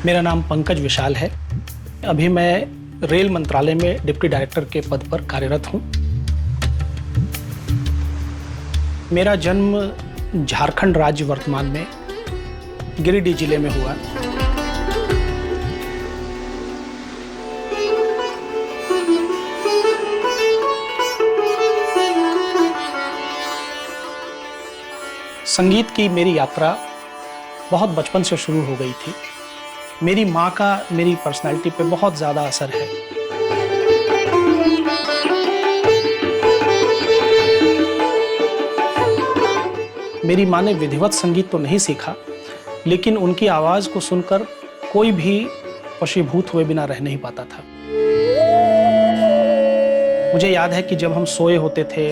मेरा नाम पंकज विशाल है। अभी मैं रेल मंत्रालय में डिप्टी डायरेक्टर के पद पर कार्यरत हूँ। मेरा जन्म झारखंड राज्य वर्तमान में गिरिडीह जिले में हुआ। संगीत की मेरी यात्रा बहुत बचपन से शुरू हो गई थी। मेरी माँ का मेरी पर्सनैलिटी पे बहुत ज़्यादा असर है। मेरी माँ ने विधिवत संगीत तो नहीं सीखा, लेकिन उनकी आवाज़ को सुनकर कोई भी वशीभूत हुए बिना रह नहीं पाता था। मुझे याद है कि जब हम सोए होते थे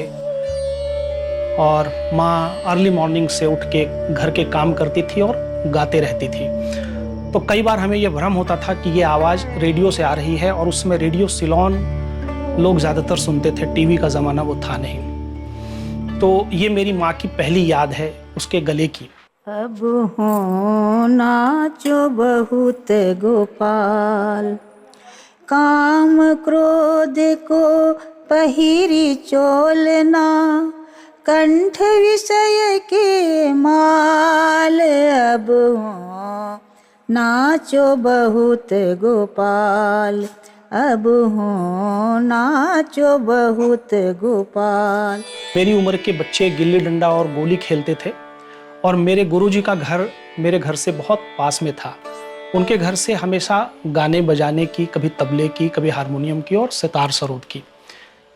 और माँ अर्ली मॉर्निंग से उठ के घर के काम करती थी और गाते रहती थी, तो कई बार हमें यह भ्रम होता था कि ये आवाज़ रेडियो से आ रही है, और उसमें रेडियो सिलोन लोग ज़्यादातर सुनते थे, टीवी का ज़माना वो था नहीं। तो ये मेरी माँ की पहली याद है उसके गले की। अब हो नाचो बहुत गोपाल, काम क्रोध को पहिरी चोलना, कंठ विषय के माल। अब हो नाचो बहुत गोपाल, अब हो नाचो बहुत गोपाल। मेरी उम्र के बच्चे गिल्ली डंडा और गोली खेलते थे, और मेरे गुरुजी का घर मेरे घर से बहुत पास में था। उनके घर से हमेशा गाने बजाने की, कभी तबले की, कभी हारमोनियम की और सितार सरोद की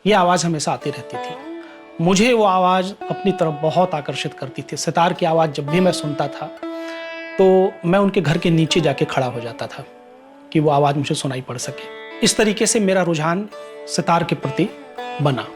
ये आवाज़ हमेशा आती रहती थी। मुझे वो आवाज़ अपनी तरफ बहुत आकर्षित करती थी। सितार की आवाज़ जब भी मैं सुनता था तो मैं उनके घर के नीचे जाके खड़ा हो जाता था कि वो आवाज़ मुझे सुनाई पड़ सके। इस तरीके से मेरा रुझान सितार के प्रति बना।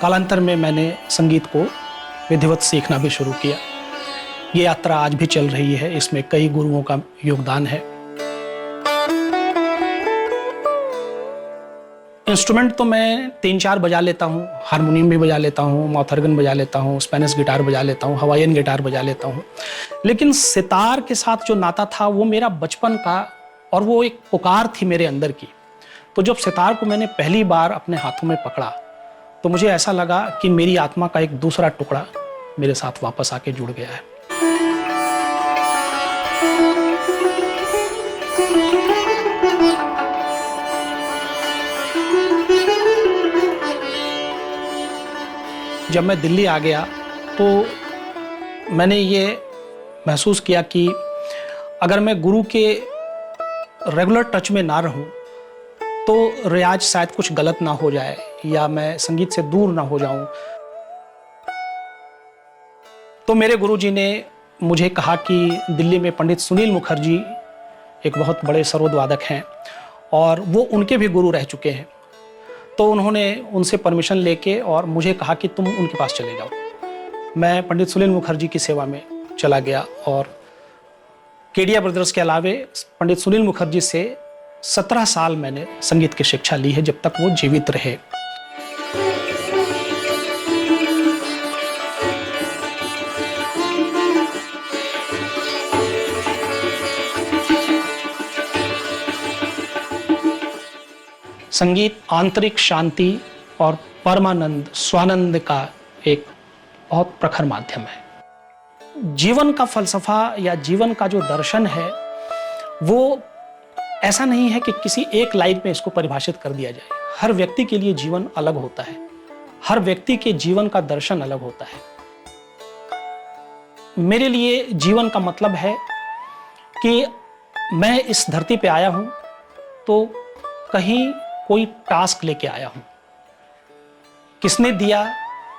कालांतर में मैंने संगीत को विधिवत सीखना भी शुरू किया। ये यात्रा आज भी चल रही है, इसमें कई गुरुओं का योगदान है। इंस्ट्रूमेंट तो मैं 3-4 बजा लेता हूँ। हारमोनियम भी बजा लेता हूँ, माउथ ऑर्गन बजा लेता हूँ, स्पेनिश गिटार बजा लेता हूँ, हवाईयन गिटार बजा लेता हूँ। लेकिन सितार के साथ जो नाता था वो मेरा बचपन का, और वो एक पुकार थी मेरे अंदर की। तो जब सितार को मैंने पहली बार अपने हाथों में पकड़ा तो मुझे ऐसा लगा कि मेरी आत्मा का एक दूसरा टुकड़ा मेरे साथ वापस आके जुड़ गया है। जब मैं दिल्ली आ गया तो मैंने ये महसूस किया कि अगर मैं गुरु के रेगुलर टच में ना रहूं तो रियाज शायद कुछ गलत ना हो जाए, या मैं संगीत से दूर ना हो जाऊं। तो मेरे गुरुजी ने मुझे कहा कि दिल्ली में पंडित सुनील मुखर्जी एक बहुत बड़े सरोद वादक हैं, और वो उनके भी गुरु रह चुके हैं। तो उन्होंने उनसे परमिशन लेके और मुझे कहा कि तुम उनके पास चले जाओ। मैं पंडित सुनील मुखर्जी की सेवा में चला गया, और केडिया ब्रदर्स के अलावे पंडित सुनील मुखर्जी से 17 साल मैंने संगीत की शिक्षा ली है, जब तक वो जीवित रहे। संगीत आंतरिक शांति और परमानंद, स्वानंद का एक बहुत प्रखर माध्यम है। जीवन का फलसफा या जीवन का जो दर्शन है वो ऐसा नहीं है कि किसी एक लाइन में इसको परिभाषित कर दिया जाए। हर व्यक्ति के लिए जीवन अलग होता है, हर व्यक्ति के जीवन का दर्शन अलग होता है। मेरे लिए जीवन का मतलब है कि मैं इस धरती पे आया हूं तो कहीं कोई टास्क लेके आया हूं। किसने दिया?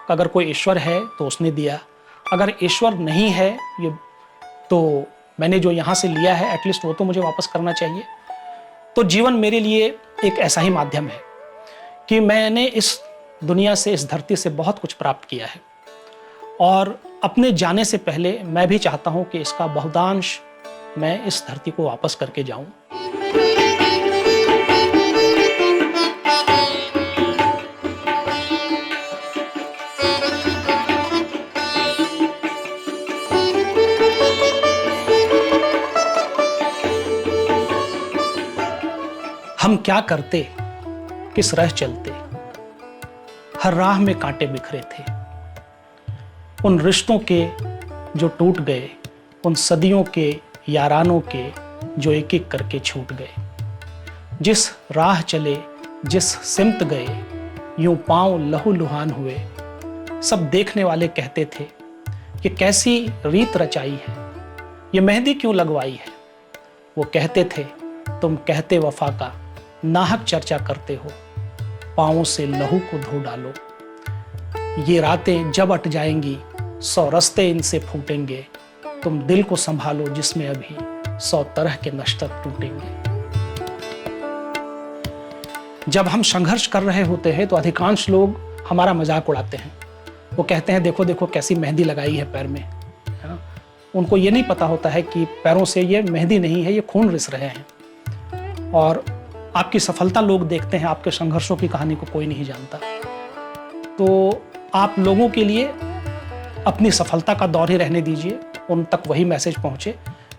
अगर कोई ईश्वर है तो उसने दिया। अगर ईश्वर नहीं है ये तो मैंने जो यहां से लिया है एटलीस्ट वो तो मुझे वापस करना चाहिए। तो जीवन मेरे लिए एक ऐसा ही माध्यम है कि मैंने इस दुनिया से, इस धरती से बहुत कुछ प्राप्त किया है, और अपने जाने से पहले मैं भी चाहता हूं कि इसका बहुतांश मैं इस धरती को वापस करके जाऊं। हम क्या करते, किस राह चलते, हर राह में कांटे बिखरे थे। उन रिश्तों के जो टूट गए, उन सदियों के यारानों के जो एक एक करके छूट गए। जिस राह चले, जिस सिमत गए, यूं पांव लहूलुहान हुए। सब देखने वाले कहते थे कि कैसी रीत रचाई है, ये मेहंदी क्यों लगवाई है। वो कहते थे तुम कहते वफा का नाहक चर्चा करते हो, पाँवों से लहू को धो डालो। ये रातें जब अट जाएंगी 100 रस्ते इनसे फूटेंगे। तुम दिल को संभालो जिसमें अभी 100 तरह के नश्तर टूटेंगे। जब हम संघर्ष कर रहे होते हैं तो अधिकांश लोग हमारा मजाक उड़ाते हैं। वो कहते हैं देखो देखो कैसी मेहंदी लगाई है पैर में, है ना। उनको ये नहीं पता होता है कि पैरों से ये मेहंदी नहीं है, ये खून रिस रहे हैं। और आपकी सफलता लोग देखते हैं, आपके संघर्षों की कहानी को कोई नहीं जानता। तो आप लोगों के लिए अपनी सफलता का दौर ही रहने दीजिए, उन तक वही मैसेज पहुंचे,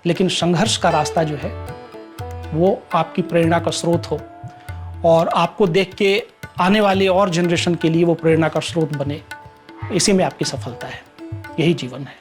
लेकिन संघर्ष का रास्ता जो है वो आपकी प्रेरणा का स्रोत हो और आपको देख के आने वाले और जनरेशन के लिए वो प्रेरणा का स्रोत बने। इसी में आपकी सफलता है, यही जीवन है।